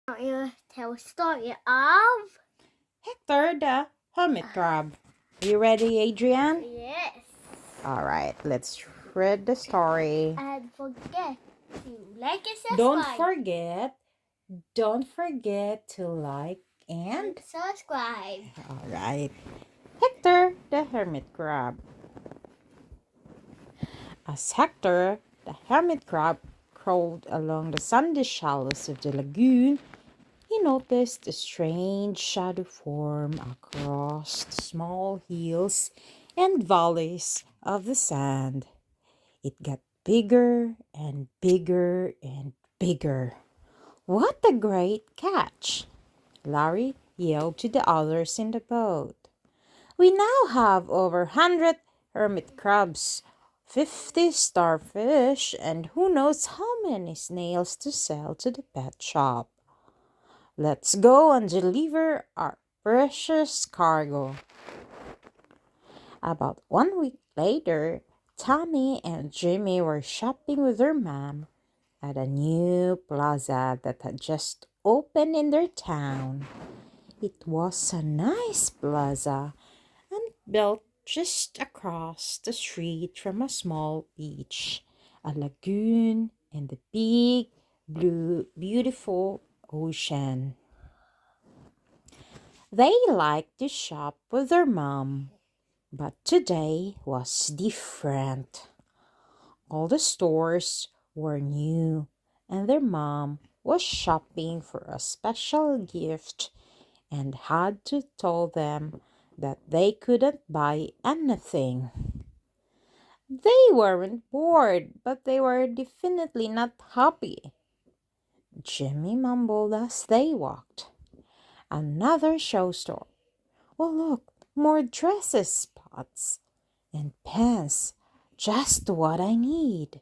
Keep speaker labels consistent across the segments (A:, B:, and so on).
A: You tell a story of
B: Hector the Hermit crab. Are you ready, Adrian?
A: yes.
B: All right, let's read the story.
A: And forget to like and
B: Don't
A: subscribe.
B: forget, don't forget to like and
A: Subscribe.
B: all right. Hector the Hermit crab. As Hector the Hermit crab crawled along the sandy shallows of the lagoon, he noticed a strange shadow form across the small hills and valleys of the sand. It got bigger and bigger and bigger. What a great catch! Larry yelled to the others in the boat. We now have over 100 hermit crabs, 50 starfish, and who knows how many snails to sell to the pet shop. Let's go and deliver our precious cargo. About 1 week later, Tommy and Jimmy were shopping with their mom at a new plaza that had just opened in their town. It was a nice plaza and built just across the street from a small beach, a lagoon, and the big, blue, beautiful ocean. They liked to shop with their mom, but today was different. All the stores were new, and their mom was shopping for a special gift and had to tell them that they couldn't buy anything. They weren't bored, but they were definitely not happy. Jimmy mumbled as they walked. Another show store. Well, look, more dresses spots and pants. Just what I need.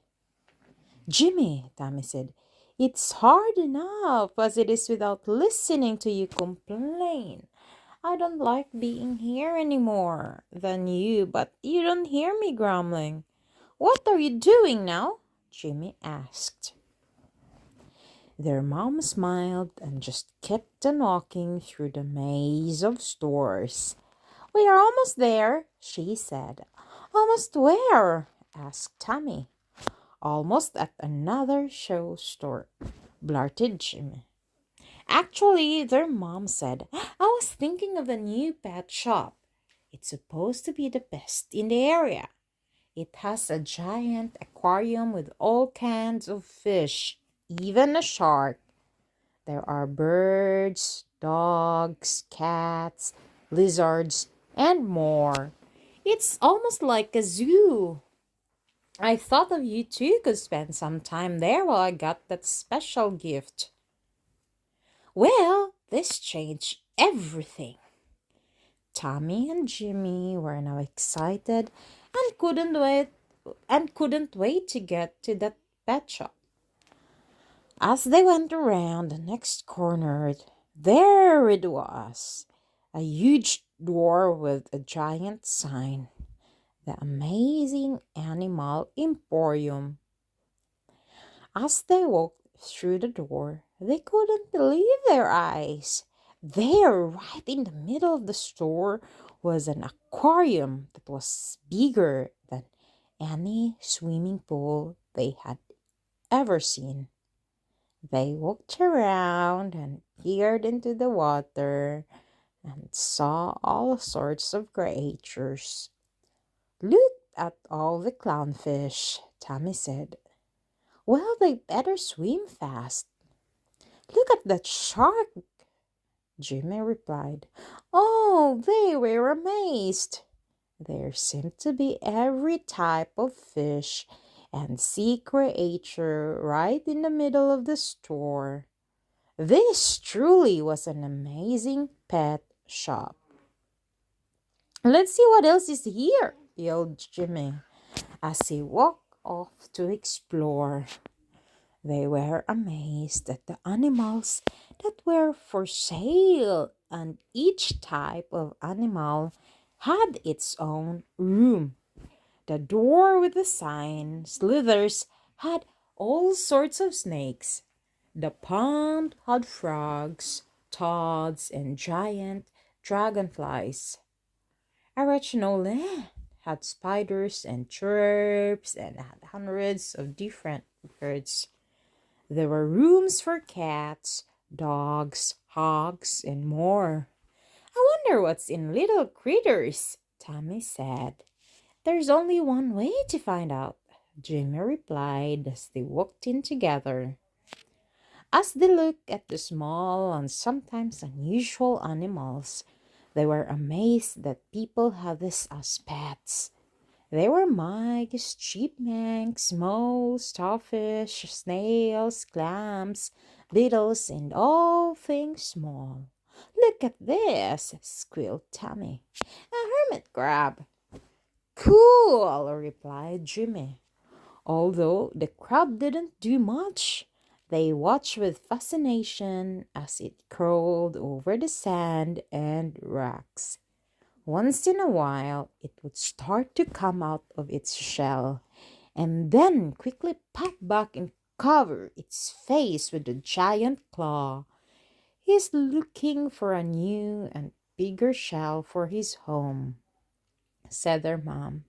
B: Jimmy, Tommy said, it's hard enough as it is without listening to you complain. I don't like being here anymore than you, but you don't hear me grumbling. What are you doing now? Jimmy asked. Their mom smiled and just kept on walking through the maze of stores. We are almost there, she said. Almost where? Asked Tommy. Almost at another show store, blurted Jimmy. Actually, their mom said, I was thinking of the new pet shop. It's supposed to be the best in the area. It has a giant aquarium with all kinds of fish, even a shark. There are birds, dogs, cats, lizards, and more. It's almost like a zoo. I thought of you too could spend some time there while I got that special gift. Well, this changed everything. Tommy and Jimmy were now excited and couldn't wait to get to that pet shop. As they went around the next corner, there it was, a huge door with a giant sign, the Amazing Animal Emporium. As they walked through the door, they couldn't believe their eyes. There, right in the middle of the store, was an aquarium that was bigger than any swimming pool they had ever seen. They walked around and peered into the water and saw all sorts of creatures. Look at all the clownfish, Tommy said. Well, they better swim fast. Look at that shark, Jimmy replied. Oh, they were amazed. There seemed to be every type of fish and sea creature right in the middle of the store. This truly was an amazing pet shop. Let's see what else is here, yelled Jimmy as he walked off to explore. They were amazed at the animals that were for sale, and each type of animal had its own room. The door with the sign, Slithers, had all sorts of snakes. The pond had frogs, toads, and giant dragonflies. Original land had spiders and chirps and had hundreds of different birds. There were rooms for cats, dogs, hogs, and more. I wonder what's in little critters, Tommy said. There's only one way to find out, Jimmy replied as they walked in together. As they looked at the small and sometimes unusual animals, they were amazed that people had this as pets. There were mice, chipmunks, moles, starfish, snails, clams, beetles, and all things small. Look at this, squealed Tommy. A hermit crab. Cool, replied Jimmy. Although the crab didn't do much, they watched with fascination as it crawled over the sand and rocks. Once in a while, it would start to come out of its shell and then quickly pop back and cover its face with a giant claw. He's looking for a new and bigger shell for his home, said their mom.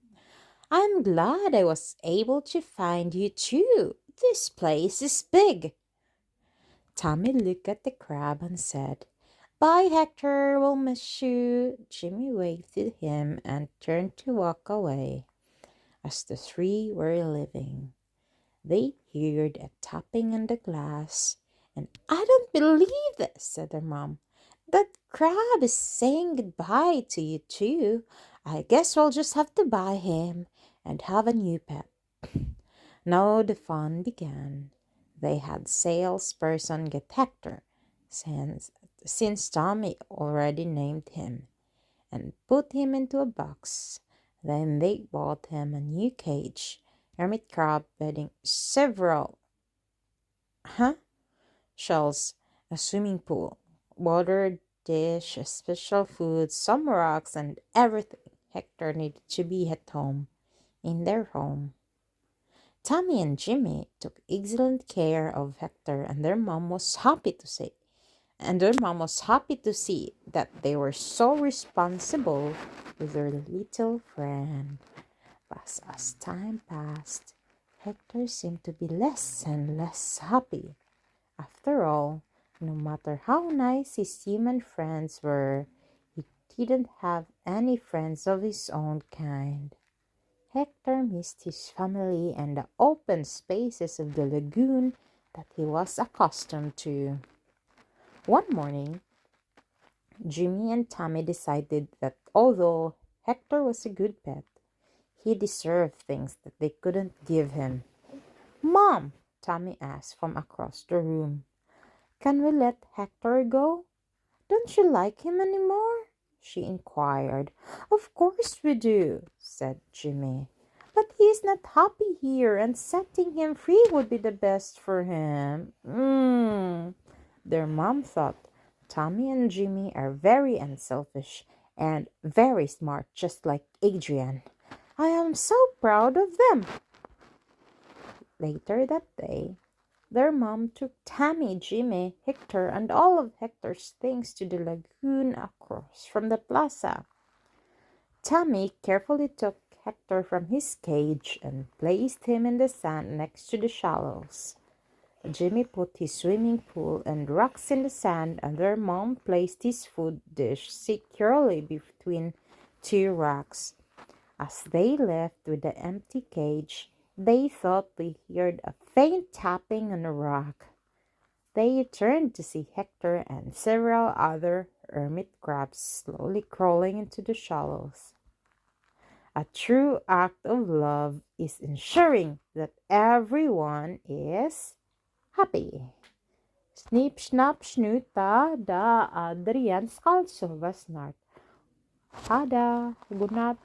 B: I'm glad I was able to find you too. This place is big. Tommy looked at the crab and said, Bye, Hector, we'll miss you. Jimmy waved to him and turned to walk away. As the three were leaving, they heard a tapping on the glass. And I don't believe this, said their mom. That crab is saying goodbye to you too. I guess we'll just have to buy him and have a new pet. Now the fun began. They had salesperson get Hector, since Tommy already named him, and put him into a box. Then they bought him a new cage, hermit crab bedding, several shells, a swimming pool, water dish, special food, some rocks, and everything Hector needed to be at home, in their home. Tommy and Jimmy took excellent care of Hector, and their mom was happy to see that they were so responsible with their little friend. But as time passed, Hector seemed to be less and less happy. After all, no matter how nice his human friends were, he didn't have any friends of his own kind. Hector missed his family and the open spaces of the lagoon that he was accustomed to. One morning, Jimmy and Tommy decided that although Hector was a good pet, he deserved things that they couldn't give him. Mom, Tommy asked from across the room, can we let Hector go? Don't you like him anymore? She inquired. Of course we do, said Jimmy. But he's not happy here, and setting him free would be the best for him. Their mom thought Tommy and Jimmy are very unselfish and very smart, just like Adrian. I am so proud of them. Later that day, their mom took Tommy, Jimmy, Hector, and all of Hector's things to the lagoon across from the plaza. Tommy carefully took Hector from his cage and placed him in the sand next to the shallows. Jimmy put his swimming pool and rocks in the sand, and their mom placed his food dish securely between two rocks. As they left with the empty cage, they thought they heard a faint tapping on a rock. They turned to see Hector and several other hermit crabs slowly crawling into the shallows. A true act of love is ensuring that everyone is happy. Snip, snap, snuta, da Adrian skal sove snart. Ha det. God natt.